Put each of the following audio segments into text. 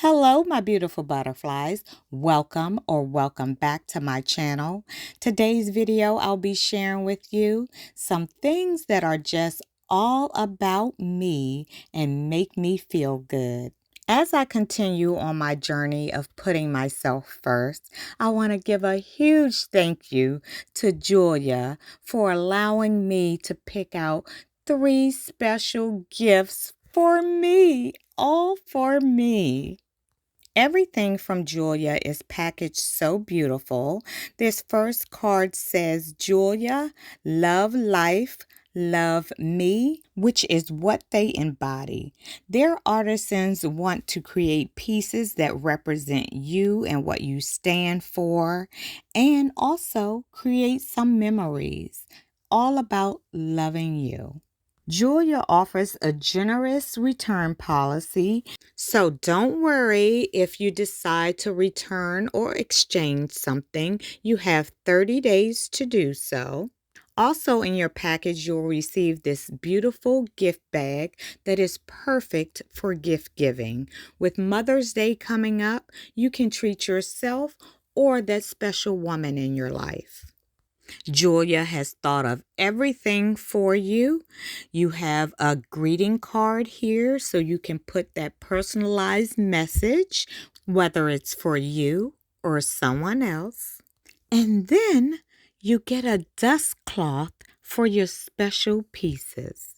Hello, my beautiful butterflies. Welcome back to my channel. Today's video, I'll be sharing with you some things that are just all about me and make me feel good. As I continue on my journey of putting myself first, I want to give a huge thank you to Jeulia for allowing me to pick out 3 special gifts for me, all for me. Everything from Jeulia is packaged so beautiful. This first card says, Jeulia, love life, love me, which is what they embody. Their artisans want to create pieces that represent you and what you stand for, and also create some memories, all about loving you. Jeulia offers a generous return policy, so don't worry if you decide to return or exchange something. You have 30 days to do so. Also in your package, you'll receive this beautiful gift bag that is perfect for gift giving. With Mother's Day coming up, you can treat yourself or that special woman in your life. Jeulia has thought of everything for you. You have a greeting card here so you can put that personalized message, whether it's for you or someone else. And then you get a dust cloth for your special pieces.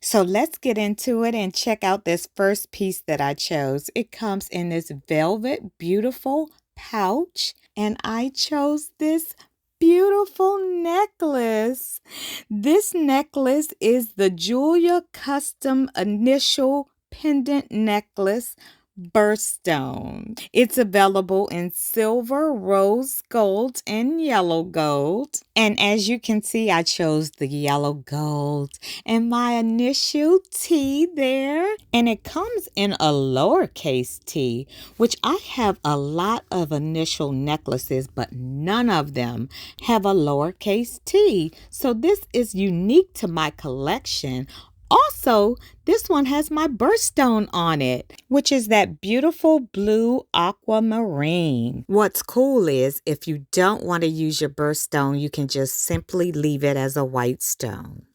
So let's get into it and check out this first piece that I chose. It comes in this velvet, beautiful pouch, and I chose this beautiful necklace. This necklace is the Jeulia Custom Initial Pendant Necklace Birthstone. It's available in silver, rose gold, and yellow gold. And as you can see, I chose the yellow gold and my initial T there. And it comes in a lowercase t, which I have a lot of initial necklaces, but none of them have a lowercase t. So this is unique to my collection. Also, this one has my birthstone on it, which is that beautiful blue aquamarine. What's cool is if you don't want to use your birthstone, you can just simply leave it as a white stone.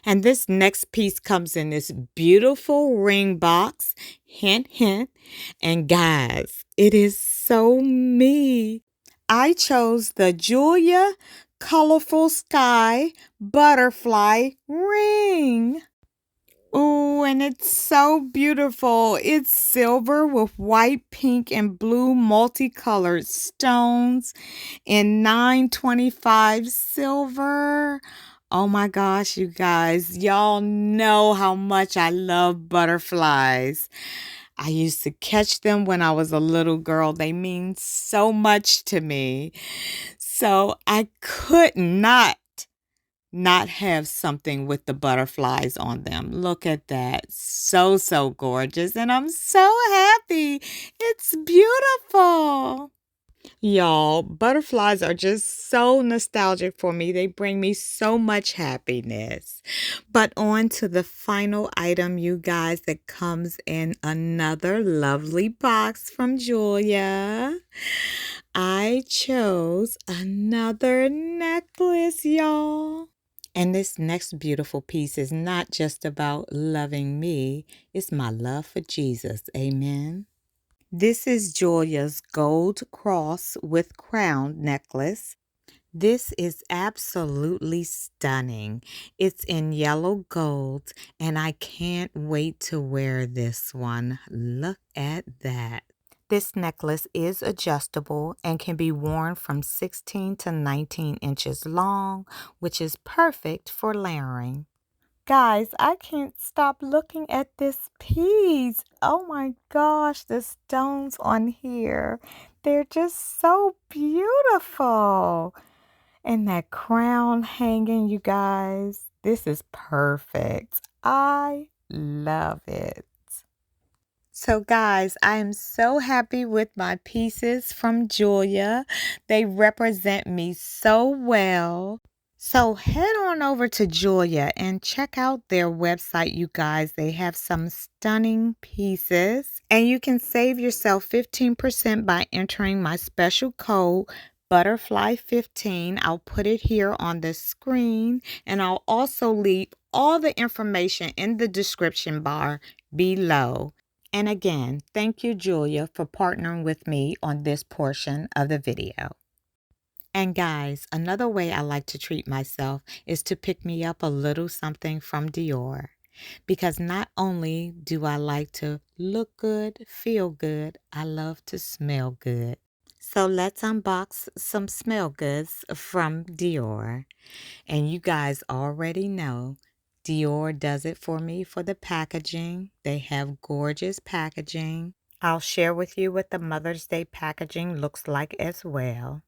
And this next piece comes in this beautiful ring box, hint, hint. And guys, it is so me. I chose the Jeulia Colorful Sky Butterfly Ring. Ooh, and it's so beautiful. It's silver with white, pink, and blue multicolored stones in 925 silver. Oh my gosh, you guys, y'all know how much I love butterflies. I used to catch them when I was a little girl. They mean so much to me. So I could not have something with the butterflies on them. Look at that. So gorgeous. And I'm so happy. It's beautiful. Y'all, butterflies are just so nostalgic for me. They bring me so much happiness. But on to the final item, you guys, that comes in another lovely box from Jeulia. I chose another necklace, y'all. And this next beautiful piece is not just about loving me, it's my love for Jesus. Amen. This is Jeulia's gold cross with crown necklace. This is absolutely stunning. It's in yellow gold, and I can't wait to wear this one. Look at that. This necklace is adjustable and can be worn from 16 to 19 inches long, which is perfect for layering. Guys, I can't stop looking at this piece. Oh my gosh, the stones on here. They're just so beautiful. And that crown hanging, you guys. This is perfect. I love it. So guys, I am so happy with my pieces from Jeulia. They represent me so well. So head on over to Jeulia and check out their website, you guys. They have some stunning pieces. And you can save yourself 15% by entering my special code Butterfly15. I'll put it here on the screen, and I'll also leave all the information in the description bar below. And again, thank you, Julia, for partnering with me on this portion of the video. And guys, another way I like to treat myself is to pick me up a little something from Dior. Because not only do I like to look good, feel good, I love to smell good. So let's unbox some smell goods from Dior. And you guys already know Dior does it for me for the packaging. They have gorgeous packaging. I'll share with you what the Mother's Day packaging looks like as well.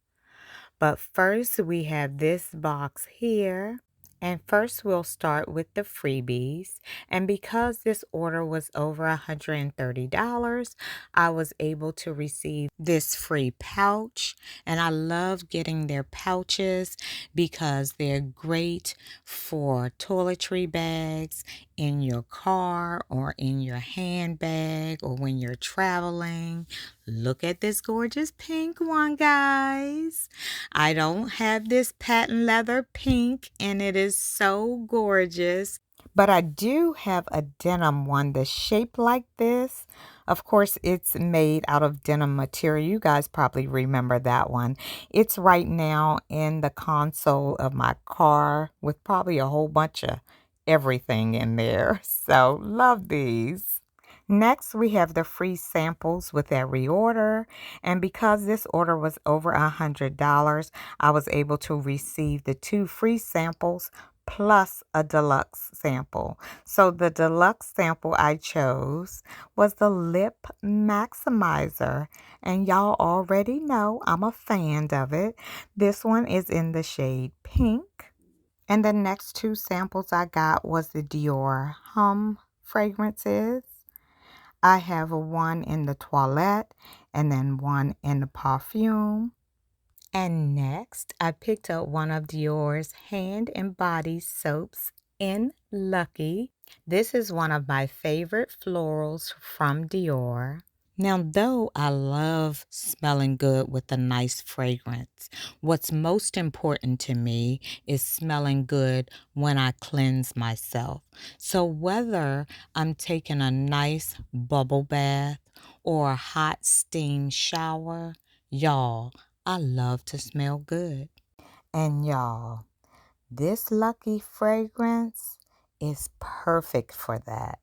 But first we have this box here. And first we'll start with the freebies. And because this order was over $130, I was able to receive this free pouch. And I love getting their pouches because they're great for toiletry bags in your car or in your handbag or when you're traveling. Look at this gorgeous pink one, guys. I don't have this patent leather pink, and it is so gorgeous. But I do have a denim one that's shaped like this. Of course, it's made out of denim material. You guys probably remember that one. It's right now in the console of my car with probably a whole bunch of everything in there. So, love these. Next, we have the free samples with every order. And because this order was over $100, I was able to receive the 2 free samples plus a deluxe sample. So the deluxe sample I chose was the Lip Maximizer. And y'all already know I'm a fan of it. This one is in the shade pink. And the next 2 samples I got was the Dior Hum fragrances. I have one in the toilette and then one in the perfume. And next, I picked up one of Dior's hand and body soaps in Lucky. This is one of my favorite florals from Dior. Now, though I love smelling good with a nice fragrance, what's most important to me is smelling good when I cleanse myself. So whether I'm taking a nice bubble bath or a hot steam shower, y'all, I love to smell good. And y'all, this Lucky fragrance is perfect for that.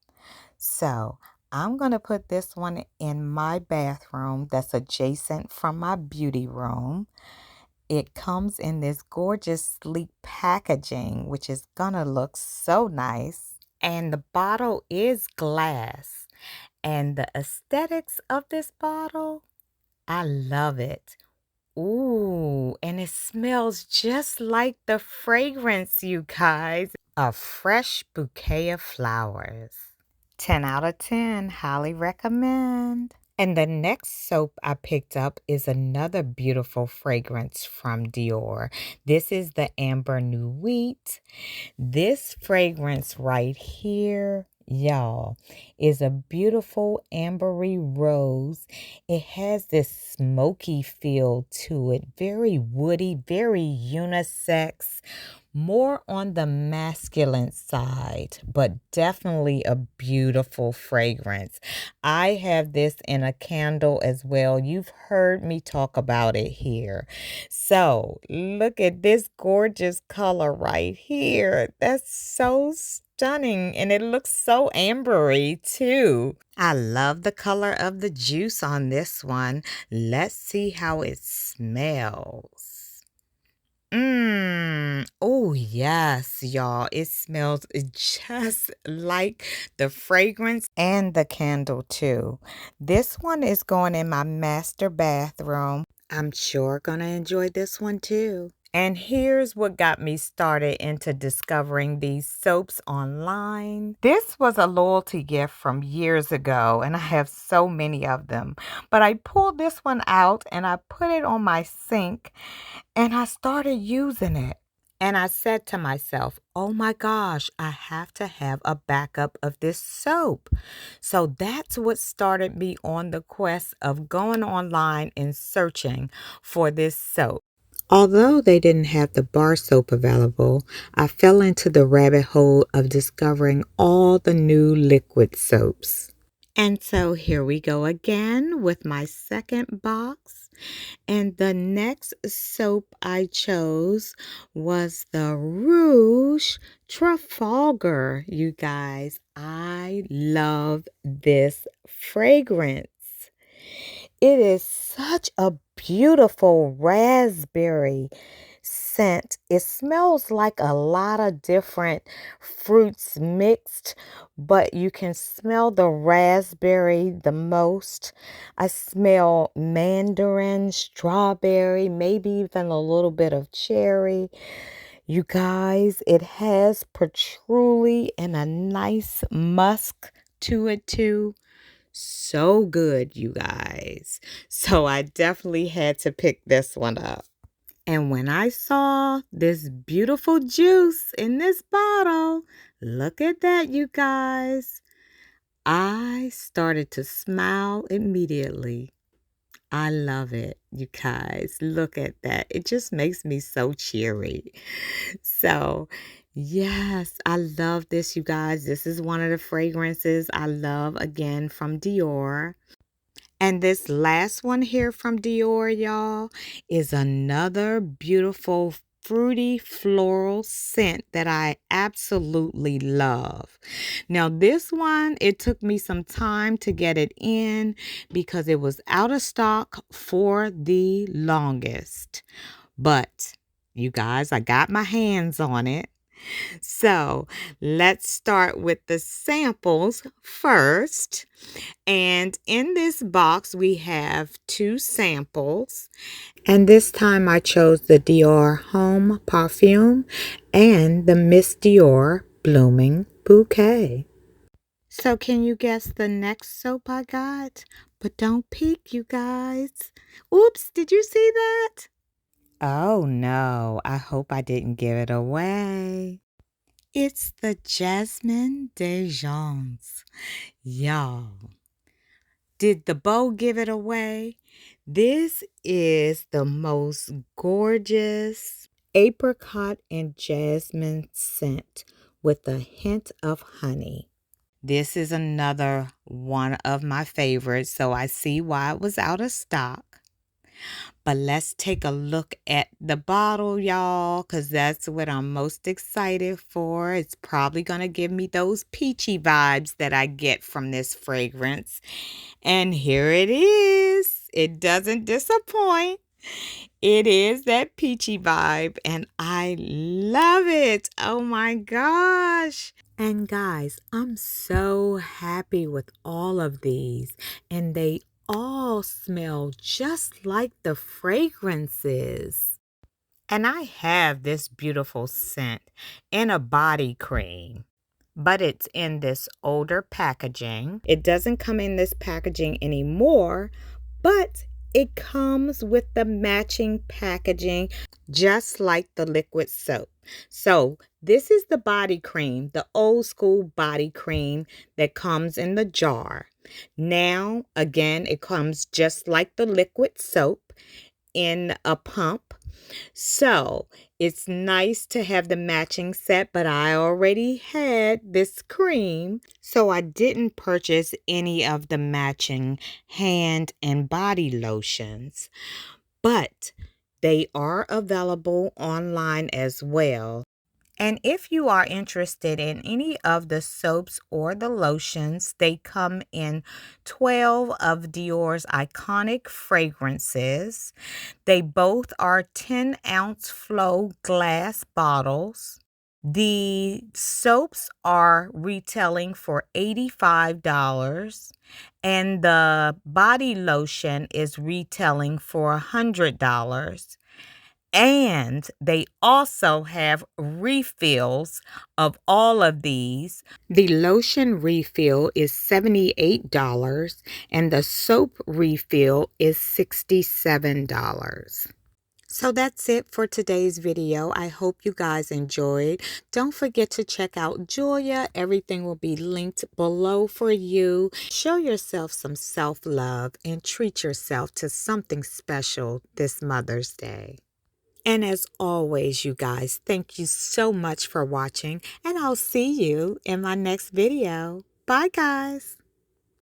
So I'm going to put this one in my bathroom that's adjacent from my beauty room. It comes in this gorgeous sleek packaging, which is going to look so nice. And the bottle is glass. And the aesthetics of this bottle, I love it. Ooh, and it smells just like the fragrance, you guys. A fresh bouquet of flowers. 10 out of 10, highly recommend. And the next soap I picked up is another beautiful fragrance from Dior. This is the Amber Nuit. This fragrance right here, y'all, is a beautiful ambery rose. It has this smoky feel to it, very woody, very unisex, more on the masculine side, but definitely a beautiful fragrance. I have this in a candle as well. You've heard me talk about it here. So look at this gorgeous color right here. That's so stunning, and it looks so ambery too. I love the color of the juice on this one. Let's see how it smells. Oh, yes, y'all. It smells just like the fragrance and the candle, too. This one is going in my master bathroom. I'm sure gonna enjoy this one, too. And here's what got me started into discovering these soaps online. This was a loyalty gift from years ago, and I have so many of them. But I pulled this one out and I put it on my sink, and I started using it. And I said to myself, oh my gosh, I have to have a backup of this soap. So that's what started me on the quest of going online and searching for this soap. Although they didn't have the bar soap available, I fell into the rabbit hole of discovering all the new liquid soaps. And so here we go again with my second box. And the next soap I chose was the Rouge Trafalgar. You guys, I love this fragrance. It is such a beautiful raspberry scent. It smells like a lot of different fruits mixed, but you can smell the raspberry the most. I smell mandarin, strawberry, maybe even a little bit of cherry. You guys, it has patchouli and a nice musk to it too. So good, you guys. So I definitely had to pick this one up. And when I saw this beautiful juice in this bottle, look at that, you guys. I started to smile immediately. I love it, you guys. Look at that. It just makes me so cheery. So, yes, I love this, you guys. This is one of the fragrances I love, again, from Dior. And this last one here from Dior, y'all, is another beautiful fruity floral scent that I absolutely love. Now, this one, it took me some time to get it in because it was out of stock for the longest. But you guys, I got my hands on it. So let's start with the samples first. And in this box, we have 2 samples. And this time I chose the Dior Homme Parfum and the Miss Dior Blooming Bouquet. So can you guess the next soap I got? But don't peek, you guys. Oops, did you see that? Oh no, I hope I didn't give it away. It's the Jasmine de Jones. Y'all, did the bow give it away? This is the most gorgeous apricot and jasmine scent with a hint of honey. This is another one of my favorites, so I see why it was out of stock. But let's take a look at the bottle, y'all, because that's what I'm most excited for. It's probably going to give me those peachy vibes that I get from this fragrance. And here it is. It doesn't disappoint. It is that peachy vibe, and I love it. Oh my gosh. And guys, I'm so happy with all of these, and they all smell just like the fragrances. And I have this beautiful scent in a body cream, but it's in this older packaging. It doesn't come in this packaging anymore, but it comes with the matching packaging just like the liquid soap. So this is the body cream, the old school body cream that comes in the jar. Now, again, it comes just like the liquid soap in a pump. So it's nice to have the matching set, but I already had this cream, so I didn't purchase any of the matching hand and body lotions. But they are available online as well. And if you are interested in any of the soaps or the lotions, they come in 12 of Dior's iconic fragrances. They both are 10-ounce flow glass bottles. The soaps are retailing for $85, and the body lotion is retailing for $100. And they also have refills of all of these. The lotion refill is $78 and the soap refill is $67. So that's it for today's video. I hope you guys enjoyed. Don't forget to check out Jeulia. Everything will be linked below for you. Show yourself some self-love and treat yourself to something special this Mother's Day. And as always, you guys, thank you so much for watching, and I'll see you in my next video. Bye, guys.